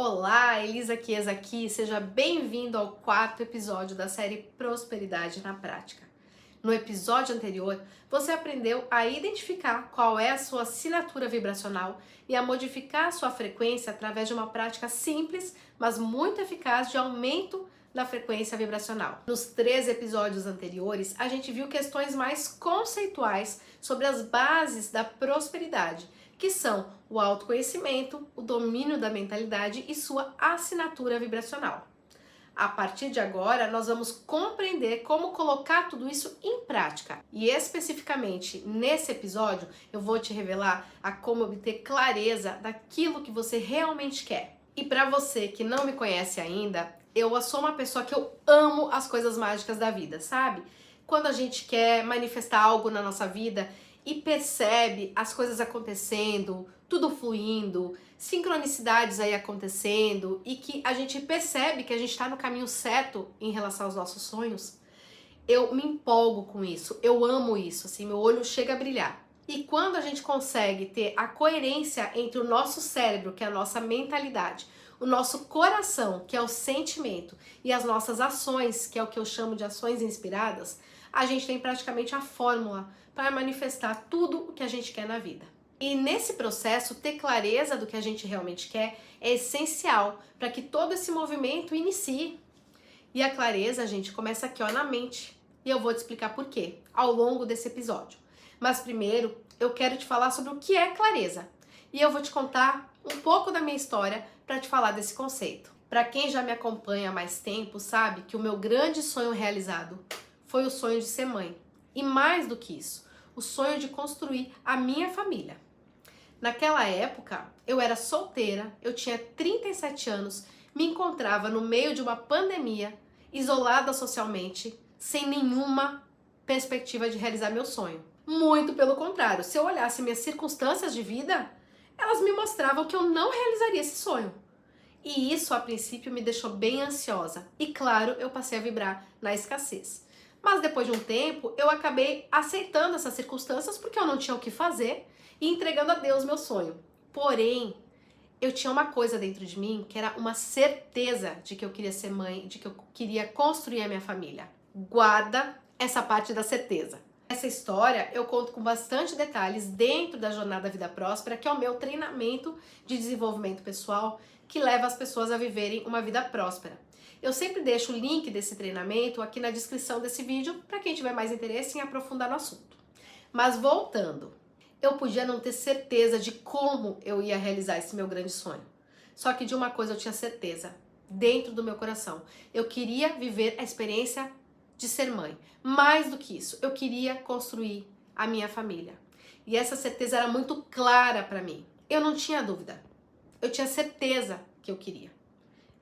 Olá, Elisa Chiesa aqui, seja bem-vindo ao quarto episódio da série Prosperidade na Prática. No episódio anterior, você aprendeu a identificar qual é a sua assinatura vibracional e a modificar a sua frequência através de uma prática simples, mas muito eficaz de aumento da frequência vibracional. Nos 3 episódios anteriores, a gente viu questões mais conceituais sobre as bases da prosperidade, que são o autoconhecimento, o domínio da mentalidade e sua assinatura vibracional. A partir de agora, nós vamos compreender como colocar tudo isso em prática. E especificamente nesse episódio, eu vou te revelar a como obter clareza daquilo que você realmente quer. E para você que não me conhece ainda, eu sou uma pessoa que eu amo as coisas mágicas da vida, sabe? Quando a gente quer manifestar algo na nossa vida e percebe as coisas acontecendo, tudo fluindo, sincronicidades aí acontecendo e que a gente percebe que a gente está no caminho certo em relação aos nossos sonhos, eu me empolgo com isso, eu amo isso, assim, meu olho chega a brilhar. E quando a gente consegue ter a coerência entre o nosso cérebro, que é a nossa mentalidade, o nosso coração, que é o sentimento, e as nossas ações, que é o que eu chamo de ações inspiradas, a gente tem praticamente a fórmula para manifestar tudo o que a gente quer na vida. E nesse processo, ter clareza do que a gente realmente quer é essencial para que todo esse movimento inicie. E a clareza, gente, começa aqui, ó, na mente. E eu vou te explicar por quê ao longo desse episódio. Mas primeiro, eu quero te falar sobre o que é clareza. E eu vou te contar um pouco da minha história para te falar desse conceito. Para quem já me acompanha há mais tempo, sabe que o meu grande sonho realizado foi o sonho de ser mãe. E mais do que isso, o sonho de construir a minha família. Naquela época, eu era solteira, eu tinha 37 anos, me encontrava no meio de uma pandemia, isolada socialmente, sem nenhuma perspectiva de realizar meu sonho. Muito pelo contrário, se eu olhasse minhas circunstâncias de vida, elas me mostravam que eu não realizaria esse sonho. E isso, a princípio, me deixou bem ansiosa. E claro, eu passei a vibrar na escassez. Mas depois de um tempo, eu acabei aceitando essas circunstâncias porque eu não tinha o que fazer e entregando a Deus meu sonho. Porém, eu tinha uma coisa dentro de mim que era uma certeza de que eu queria ser mãe, de que eu queria construir a minha família. Guarda essa parte da certeza. Essa história eu conto com bastante detalhes dentro da Jornada Vida Próspera, que é o meu treinamento de desenvolvimento pessoal que leva as pessoas a viverem uma vida próspera. Eu sempre deixo o link desse treinamento aqui na descrição desse vídeo para quem tiver mais interesse em aprofundar no assunto. Mas voltando, eu podia não ter certeza de como eu ia realizar esse meu grande sonho. Só que de uma coisa eu tinha certeza, dentro do meu coração. Eu queria viver a experiência de ser mãe. Mais do que isso, eu queria construir a minha família. E essa certeza era muito clara para mim. Eu não tinha dúvida. Eu tinha certeza que eu queria.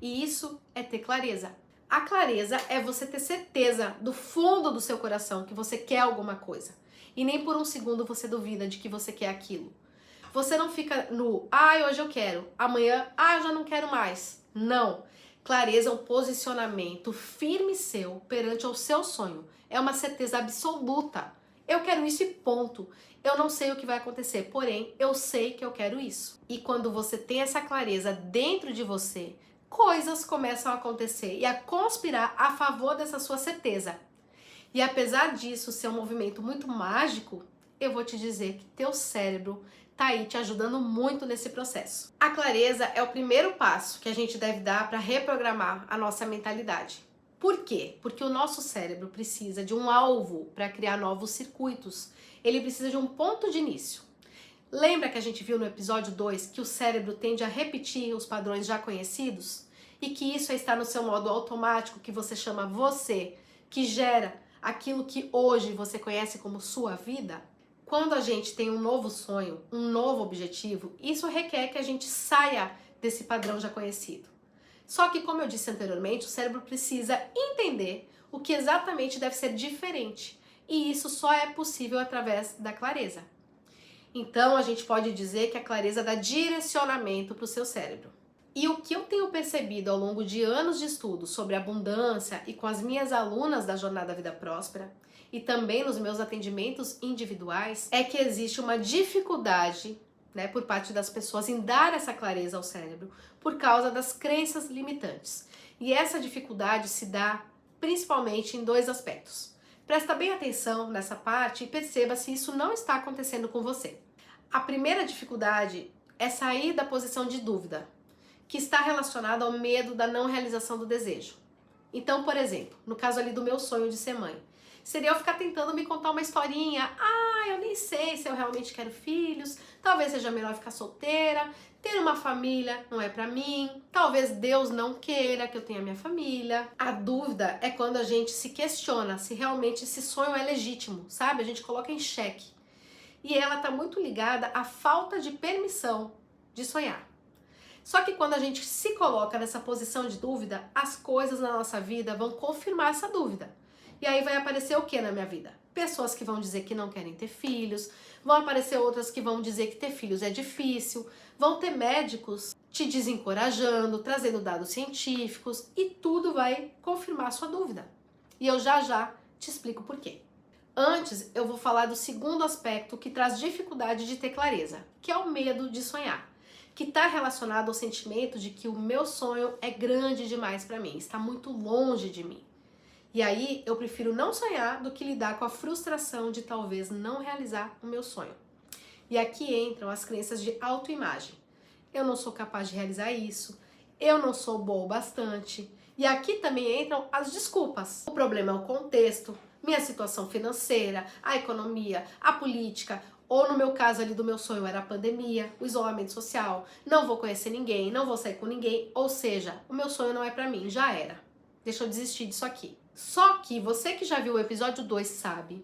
E isso é ter clareza. A clareza é você ter certeza do fundo do seu coração que você quer alguma coisa. E nem por um segundo você duvida de que você quer aquilo. Você não fica no, hoje eu quero, amanhã, eu já não quero mais. Não. Clareza é um posicionamento firme seu perante o seu sonho. É uma certeza absoluta. Eu quero isso e ponto. Eu não sei o que vai acontecer, porém, eu sei que eu quero isso. E quando você tem essa clareza dentro de você, coisas começam a acontecer e a conspirar a favor dessa sua certeza. E apesar disso ser um movimento muito mágico, eu vou te dizer que teu cérebro tá aí te ajudando muito nesse processo. A clareza é o primeiro passo que a gente deve dar para reprogramar a nossa mentalidade. Por quê? Porque o nosso cérebro precisa de um alvo para criar novos circuitos. Ele precisa de um ponto de início. Lembra que a gente viu no episódio 2 que o cérebro tende a repetir os padrões já conhecidos? E que isso está no seu modo automático, que você chama você, que gera aquilo que hoje você conhece como sua vida? Quando a gente tem um novo sonho, um novo objetivo, isso requer que a gente saia desse padrão já conhecido. Só que, como eu disse anteriormente, o cérebro precisa entender o que exatamente deve ser diferente. E isso só é possível através da clareza. Então, a gente pode dizer que a clareza dá direcionamento para o seu cérebro. E o que eu tenho percebido ao longo de anos de estudo sobre abundância e com as minhas alunas da Jornada Vida Próspera, e também nos meus atendimentos individuais, é que existe uma dificuldade né, por parte das pessoas em dar essa clareza ao cérebro por causa das crenças limitantes. E essa dificuldade se dá principalmente em dois aspectos. Presta bem atenção nessa parte e perceba se isso não está acontecendo com você. A primeira dificuldade é sair da posição de dúvida, que está relacionada ao medo da não realização do desejo. Então, por exemplo, no caso ali do meu sonho de ser mãe, seria eu ficar tentando me contar uma historinha. Eu nem sei se eu realmente quero filhos, talvez seja melhor ficar solteira, ter uma família não é pra mim, talvez Deus não queira que eu tenha minha família. A dúvida é quando a gente se questiona se realmente esse sonho é legítimo, sabe? A gente coloca em xeque. E ela tá muito ligada à falta de permissão de sonhar. Só que quando a gente se coloca nessa posição de dúvida, as coisas na nossa vida vão confirmar essa dúvida. E aí vai aparecer o que na minha vida? Pessoas que vão dizer que não querem ter filhos, vão aparecer outras que vão dizer que ter filhos é difícil, vão ter médicos te desencorajando, trazendo dados científicos e tudo vai confirmar a sua dúvida. E eu já te explico por quê. Antes, eu vou falar do segundo aspecto que traz dificuldade de ter clareza, que é o medo de sonhar, que está relacionado ao sentimento de que o meu sonho é grande demais para mim, está muito longe de mim. E aí eu prefiro não sonhar do que lidar com a frustração de talvez não realizar o meu sonho. E aqui entram as crenças de autoimagem. Eu não sou capaz de realizar isso, eu não sou boa o bastante. E aqui também entram as desculpas. O problema é o contexto, minha situação financeira, a economia, a política, ou no meu caso ali do meu sonho era a pandemia, o isolamento social, não vou conhecer ninguém, não vou sair com ninguém, ou seja, o meu sonho não é pra mim, já era. Deixa eu desistir disso aqui. Só que você que já viu o episódio 2 sabe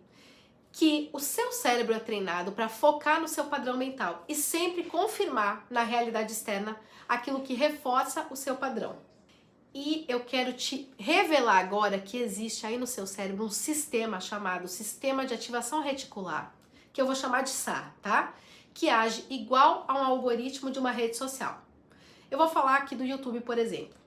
que o seu cérebro é treinado para focar no seu padrão mental e sempre confirmar na realidade externa aquilo que reforça o seu padrão. E eu quero te revelar agora que existe aí no seu cérebro um sistema chamado Sistema de Ativação Reticular, que eu vou chamar de SAR, tá? Que age igual a um algoritmo de uma rede social. Eu vou falar aqui do YouTube, por exemplo.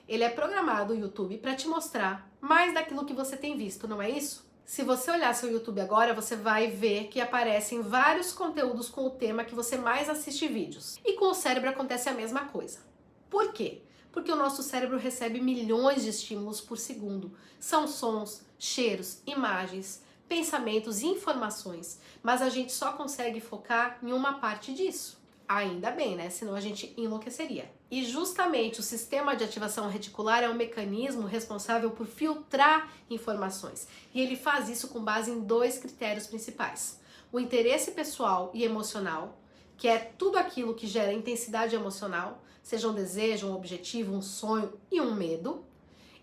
Ele é programado, o YouTube, para te mostrar mais daquilo que você tem visto, não é isso? Se você olhar seu YouTube agora, você vai ver que aparecem vários conteúdos com o tema que você mais assiste vídeos. E com o cérebro acontece a mesma coisa. Por quê? Porque o nosso cérebro recebe milhões de estímulos por segundo. São sons, cheiros, imagens, pensamentos e informações. Mas a gente só consegue focar em uma parte disso. Ainda bem, né? Senão a gente enlouqueceria. E justamente o sistema de ativação reticular é um mecanismo responsável por filtrar informações. E ele faz isso com base em dois critérios principais. O interesse pessoal e emocional, que é tudo aquilo que gera intensidade emocional, seja um desejo, um objetivo, um sonho e um medo.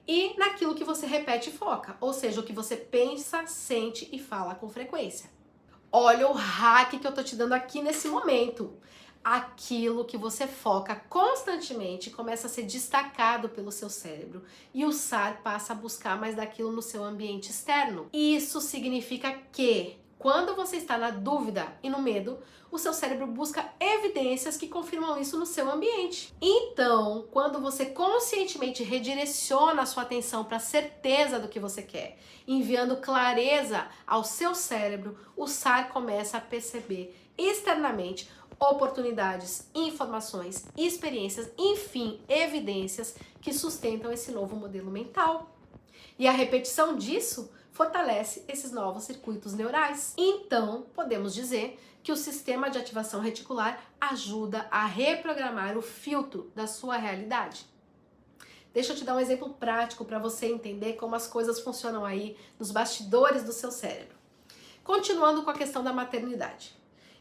E naquilo que você repete e foca, ou seja, o que você pensa, sente e fala com frequência. Olha o hack que eu tô te dando aqui nesse momento. Aquilo que você foca constantemente começa a ser destacado pelo seu cérebro e o SAR passa a buscar mais daquilo no seu ambiente externo. Isso significa que, quando você está na dúvida e no medo, o seu cérebro busca evidências que confirmam isso no seu ambiente. Então, quando você conscientemente redireciona a sua atenção para a certeza do que você quer, enviando clareza ao seu cérebro, o SAR começa a perceber externamente oportunidades, informações, experiências, enfim, evidências que sustentam esse novo modelo mental. E a repetição disso fortalece esses novos circuitos neurais. Então, podemos dizer que o sistema de ativação reticular ajuda a reprogramar o filtro da sua realidade. Deixa eu te dar um exemplo prático para você entender como as coisas funcionam aí nos bastidores do seu cérebro. Continuando com a questão da maternidade.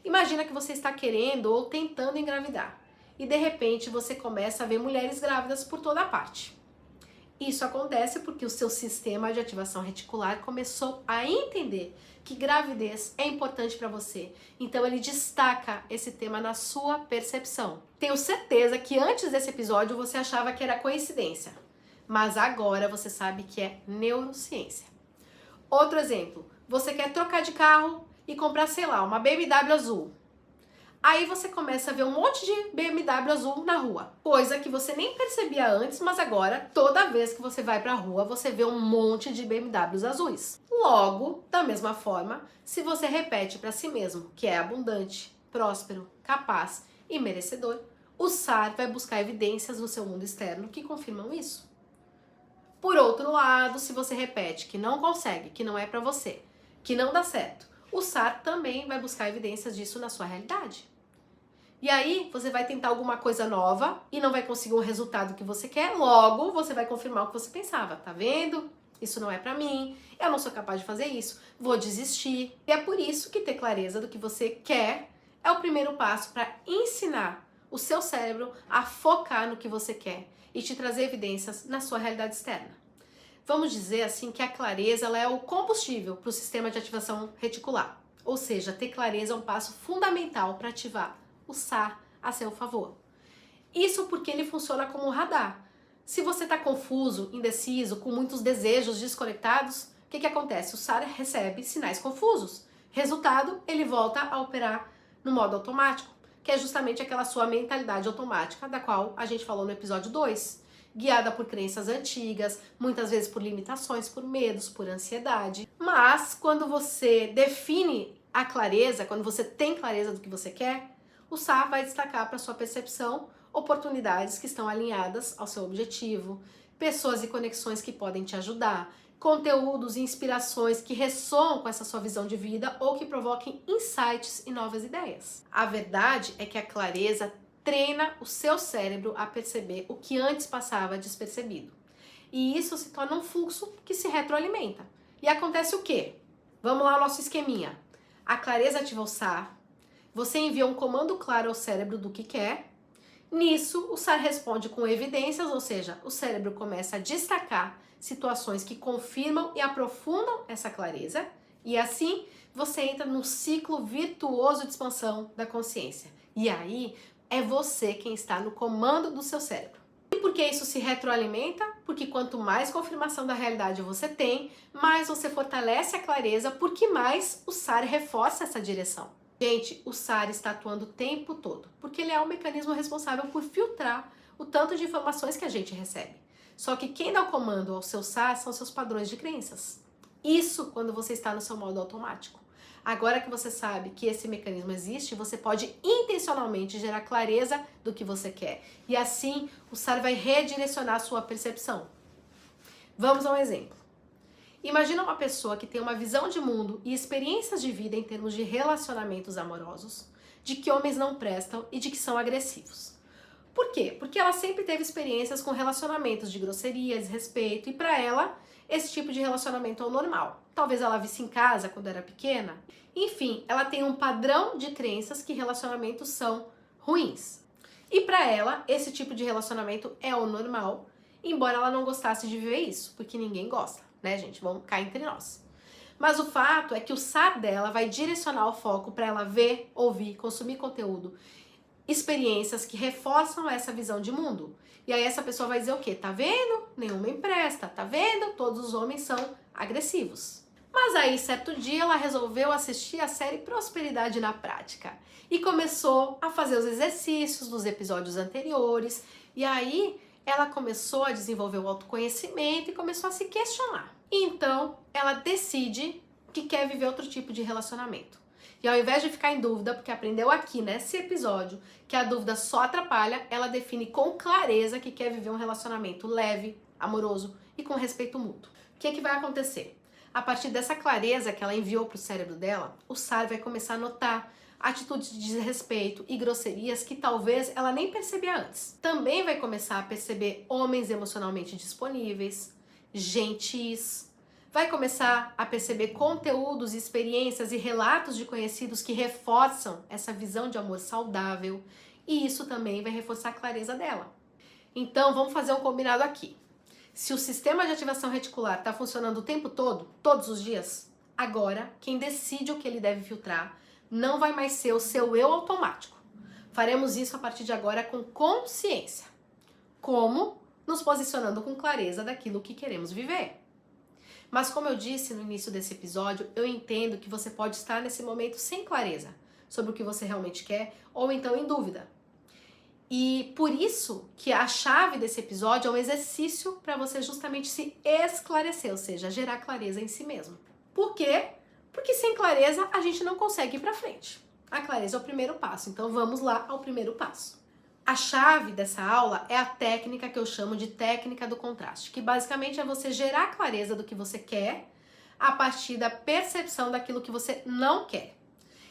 Imagina que você está querendo ou tentando engravidar e de repente você começa a ver mulheres grávidas por toda parte. Isso acontece porque o seu sistema de ativação reticular começou a entender que gravidez é importante para você. Então ele destaca esse tema na sua percepção. Tenho certeza que antes desse episódio você achava que era coincidência, mas agora você sabe que é neurociência. Outro exemplo, você quer trocar de carro e comprar, sei lá, uma BMW azul. Aí você começa a ver um monte de BMW azul na rua, coisa que você nem percebia antes, mas agora, toda vez que você vai pra rua, você vê um monte de BMWs azuis. Logo, da mesma forma, se você repete pra si mesmo que é abundante, próspero, capaz e merecedor, o SAR vai buscar evidências no seu mundo externo que confirmam isso. Por outro lado, se você repete que não consegue, que não é pra você, que não dá certo, o SAR também vai buscar evidências disso na sua realidade. E aí, você vai tentar alguma coisa nova e não vai conseguir o resultado que você quer, logo você vai confirmar o que você pensava. Tá vendo? Isso não é pra mim, eu não sou capaz de fazer isso, vou desistir. E é por isso que ter clareza do que você quer é o primeiro passo para ensinar o seu cérebro a focar no que você quer e te trazer evidências na sua realidade externa. Vamos dizer assim que a clareza ela é o combustível para o sistema de ativação reticular. Ou seja, ter clareza é um passo fundamental para ativar o SAR a seu favor. Isso porque ele funciona como um radar. Se você está confuso, indeciso, com muitos desejos desconectados, o que acontece? O SAR recebe sinais confusos. Resultado, ele volta a operar no modo automático, que é justamente aquela sua mentalidade automática, da qual a gente falou no episódio 2, guiada por crenças antigas, muitas vezes por limitações, por medos, por ansiedade. Mas quando você define a clareza, quando você tem clareza do que você quer, o SAR vai destacar para sua percepção oportunidades que estão alinhadas ao seu objetivo, pessoas e conexões que podem te ajudar, conteúdos e inspirações que ressoam com essa sua visão de vida ou que provoquem insights e novas ideias. A verdade é que a clareza treina o seu cérebro a perceber o que antes passava despercebido. E isso se torna um fluxo que se retroalimenta. E acontece o quê? Vamos lá ao nosso esqueminha. A clareza ativa o SAR, você envia um comando claro ao cérebro do que quer. Nisso, o SAR responde com evidências, ou seja, o cérebro começa a destacar situações que confirmam e aprofundam essa clareza. E assim, você entra num ciclo virtuoso de expansão da consciência. E aí, é você quem está no comando do seu cérebro. E por que isso se retroalimenta? Porque quanto mais confirmação da realidade você tem, mais você fortalece a clareza, porque mais o SAR reforça essa direção. Gente, o SAR está atuando o tempo todo, porque ele é o mecanismo responsável por filtrar o tanto de informações que a gente recebe. Só que quem dá o comando ao seu SAR são seus padrões de crenças. Isso quando você está no seu modo automático. Agora que você sabe que esse mecanismo existe, você pode intencionalmente gerar clareza do que você quer. E assim, o SAR vai redirecionar a sua percepção. Vamos a um exemplo. Imagina uma pessoa que tem uma visão de mundo e experiências de vida em termos de relacionamentos amorosos, de que homens não prestam e de que são agressivos. Por quê? Porque ela sempre teve experiências com relacionamentos de grosseria, desrespeito, e para ela, esse tipo de relacionamento é o normal. Talvez ela visse em casa quando era pequena. Enfim, ela tem um padrão de crenças que relacionamentos são ruins. E para ela, esse tipo de relacionamento é o normal, embora ela não gostasse de viver isso, porque ninguém gosta, né, gente? Vamos cá entre nós. Mas o fato é que o SAR dela vai direcionar o foco para ela ver, ouvir, consumir conteúdo, experiências que reforçam essa visão de mundo. E aí essa pessoa vai dizer o quê? Tá vendo? Nenhuma empresta. Tá vendo? Todos os homens são agressivos. Mas aí, certo dia, ela resolveu assistir a série Prosperidade na Prática e começou a fazer os exercícios dos episódios anteriores. E aí, ela começou a desenvolver o autoconhecimento e começou a se questionar. Então, ela decide que quer viver outro tipo de relacionamento. E ao invés de ficar em dúvida, porque aprendeu aqui nesse episódio que a dúvida só atrapalha, ela define com clareza que quer viver um relacionamento leve, amoroso e com respeito mútuo. O que vai acontecer? A partir dessa clareza que ela enviou para o cérebro dela, o SAR vai começar a notar atitudes de desrespeito e grosserias que talvez ela nem percebia antes. Também vai começar a perceber homens emocionalmente disponíveis, gentis. Vai começar a perceber conteúdos, experiências e relatos de conhecidos que reforçam essa visão de amor saudável. E isso também vai reforçar a clareza dela. Então, vamos fazer um combinado aqui. Se o sistema de ativação reticular está funcionando o tempo todo, todos os dias, agora quem decide o que ele deve filtrar não vai mais ser o seu eu automático. Faremos isso a partir de agora com consciência. Como? Nos posicionando com clareza daquilo que queremos viver. Mas como eu disse no início desse episódio, eu entendo que você pode estar nesse momento sem clareza sobre o que você realmente quer ou então em dúvida. E por isso que a chave desse episódio é um exercício para você justamente se esclarecer, ou seja, gerar clareza em si mesmo. Por quê? Porque sem clareza a gente não consegue ir para frente. A clareza é o primeiro passo, então vamos lá ao primeiro passo. A chave dessa aula é a técnica que eu chamo de técnica do contraste, que basicamente é você gerar clareza do que você quer a partir da percepção daquilo que você não quer.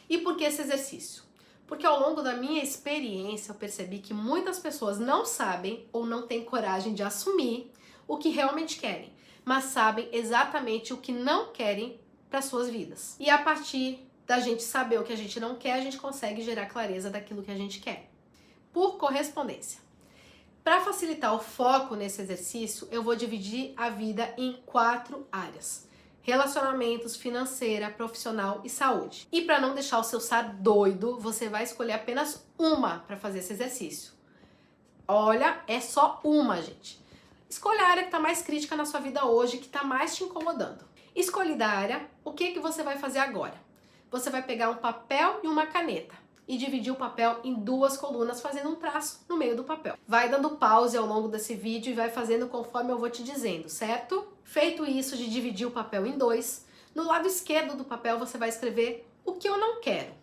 E por que esse exercício? Porque ao longo da minha experiência eu percebi que muitas pessoas não sabem ou não têm coragem de assumir o que realmente querem, mas sabem exatamente o que não querem para suas vidas. E a partir da gente saber o que a gente não quer, a gente consegue gerar clareza daquilo que a gente quer. Por correspondência. Para facilitar o foco nesse exercício, eu vou dividir a vida em 4 áreas: relacionamentos, financeira, profissional e saúde. E para não deixar o seu SAR doido, você vai escolher apenas uma para fazer esse exercício. Olha, é só uma, gente. Escolha a área que está mais crítica na sua vida hoje, que está mais te incomodando. Escolhida a área, o que você vai fazer agora? Você vai pegar um papel e uma caneta e dividir o papel em 2 colunas, fazendo um traço no meio do papel. Vai dando pause ao longo desse vídeo e vai fazendo conforme eu vou te dizendo, certo? Feito isso de dividir o papel em 2, no lado esquerdo do papel você vai escrever o que eu não quero.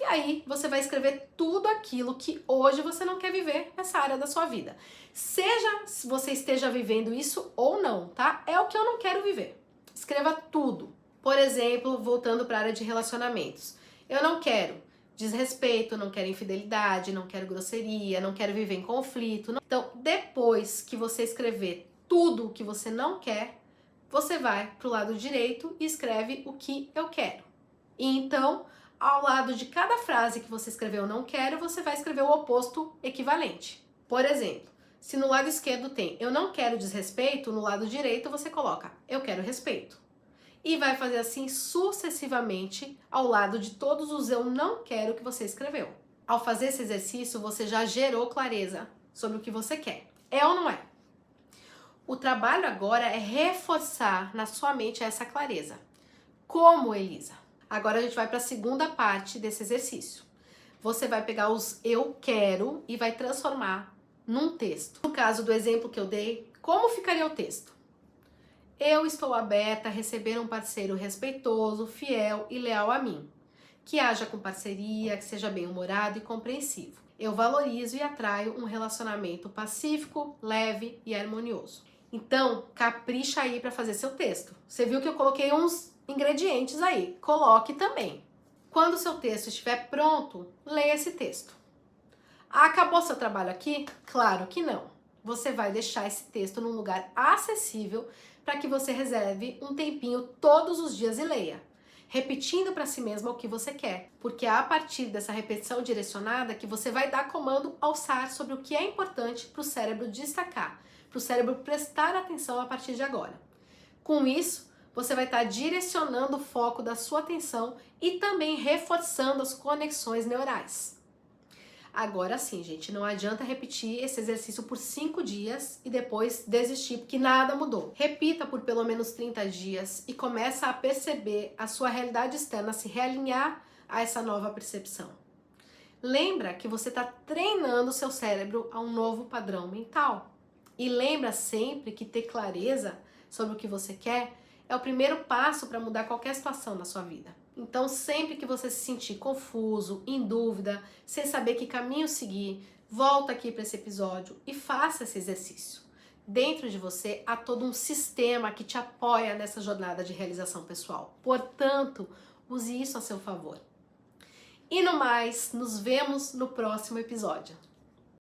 E aí você vai escrever tudo aquilo que hoje você não quer viver nessa área da sua vida. Seja se você esteja vivendo isso ou não, tá? É o que eu não quero viver. Escreva tudo. Por exemplo, voltando para a área de relacionamentos. Eu não quero desrespeito, não quero infidelidade, não quero grosseria, não quero viver em conflito. Então, depois que você escrever tudo o que você não quer, você vai para o lado direito e escreve o que eu quero. E então, ao lado de cada frase que você escreveu não quero, você vai escrever o oposto equivalente. Por exemplo, se no lado esquerdo tem eu não quero desrespeito, no lado direito você coloca eu quero respeito. E vai fazer assim sucessivamente ao lado de todos os eu não quero que você escreveu. Ao fazer esse exercício, você já gerou clareza sobre o que você quer. É ou não é? O trabalho agora é reforçar na sua mente essa clareza. Como, Elisa? Agora a gente vai para a segunda parte desse exercício. Você vai pegar os eu quero e vai transformar num texto. No caso do exemplo que eu dei, como ficaria o texto? Eu estou aberta a receber um parceiro respeitoso, fiel e leal a mim, que haja com parceria, que seja bem-humorado e compreensivo. Eu valorizo e atraio um relacionamento pacífico, leve e harmonioso. Então, capricha aí para fazer seu texto. Você viu que eu coloquei uns ingredientes aí, coloque também. Quando o seu texto estiver pronto, leia esse texto. Acabou seu trabalho aqui? Claro que não. Você vai deixar esse texto num lugar acessível para que você reserve um tempinho todos os dias e leia, repetindo para si mesma o que você quer, porque é a partir dessa repetição direcionada que você vai dar comando ao SAR sobre o que é importante para o cérebro destacar, para o cérebro prestar atenção a partir de agora. Com isso, você vai estar direcionando o foco da sua atenção e também reforçando as conexões neurais. Agora sim, gente, não adianta repetir esse exercício por 5 dias e depois desistir, porque nada mudou. Repita por pelo menos 30 dias e começa a perceber a sua realidade externa se realinhar a essa nova percepção. Lembra que você está treinando o seu cérebro a um novo padrão mental. E lembra sempre que ter clareza sobre o que você quer é o primeiro passo para mudar qualquer situação na sua vida. Então, sempre que você se sentir confuso, em dúvida, sem saber que caminho seguir, volta aqui para esse episódio e faça esse exercício. Dentro de você há todo um sistema que te apoia nessa jornada de realização pessoal. Portanto, use isso a seu favor. E no mais, nos vemos no próximo episódio.